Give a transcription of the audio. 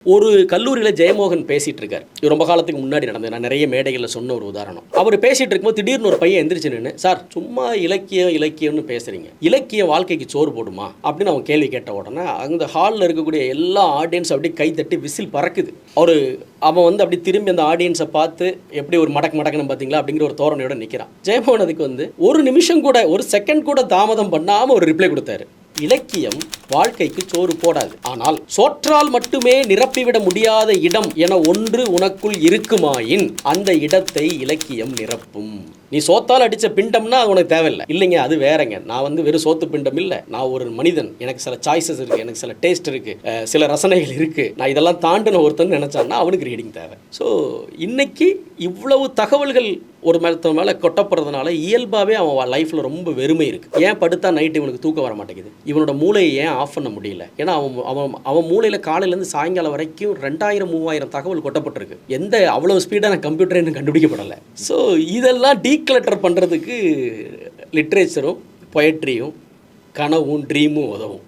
ஒரு கல்லூரியில் ஜெயமோகன் பேசிட்டு இருக்காரு. இது ரொம்ப காலத்துக்கு முன்னாடி நடந்தது. நான் நிறைய மேடைகளில் சொன்ன ஒரு உதாரணம். அவர் பேசிட்டு இருக்கும்போது திடீர்னு ஒரு பையன் எந்திரிச்சு நின்று, சார் சும்மா இலக்கியம்னு பேசுறீங்க, இலக்கியம் வாழ்க்கைக்கு சோறு போடுமா அப்படின்னு அவன் கேள்வி கேட்ட உடனே அந்த ஹாலில் இருக்கக்கூடிய எல்லா ஆடியன்ஸ் அப்படி கை தட்டி விசில் பறக்குது. அவன் அப்படி திரும்பி அந்த ஆடியன்ஸை பார்த்து எப்படி ஒரு மடக்குன்னு பார்த்தீங்களா அப்படிங்கிற ஒரு தோரணையோட நிற்கிறான். ஜெயமோகன் அதுக்கு ஒரு நிமிஷம் கூட, ஒரு செகண்ட் கூட தாமதம் பண்ணாமல் ஒரு ரிப்ளை கொடுத்தாரு. இலக்கியம் வாழ்க்கைக்கு சோறு போடாது, ஆனால் சோற்றால் மட்டுமே நிரப்பிவிட முடியாத இடம் என ஒன்று உனக்குள் இருக்குமாயின் அந்த இடத்தை இலக்கியம் நிரப்பும். நீ சோத்தால் அடித்த பிண்டம்னா அது உனக்கு தேவையில்லை. இல்லைங்க, அது வேறங்க. நான் வெறும் சோத்து பிண்டம் இல்லை, நான் ஒரு மனிதன், எனக்கு சில சாய்ஸஸ் இருக்குது, எனக்கு சில டேஸ்ட் இருக்குது, சில ரசனைகள் இருக்குது, நான் இதெல்லாம் தாண்டின ஒருத்தன் நினச்சான்னா அவனுக்கு ரீடிங் தேவை. ஸோ இன்னைக்கு இவ்வளவு தகவல்கள் ஒரு மேலே கொட்டப்படுறதுனால இயல்பாகவே அவன் லைஃப்பில் ரொம்ப வெறுமை இருக்குது. ஏன் படுத்தா நைட்டு இவனுக்கு தூக்கம் வர மாட்டேங்குது, இவனோட மூளையை ஏன் ஆஃப் பண்ண முடியல? ஏன்னா அவன் மூளையில் காலையிலேருந்து சாயங்காலம் வரைக்கும் 2000-3000 தகவல் கொட்டப்பட்டிருக்கு. அவ்வளோ ஸ்பீடான கம்ப்யூட்டர் இன்னும் கண்டுபிடிக்கப்படலை. ஸோ இதெல்லாம் டீக்ளட்டர் பண்ணுறதுக்கு லிட்ரேச்சரும் பொயட்ரியும் கனவும் ட்ரீமும் உதவும்.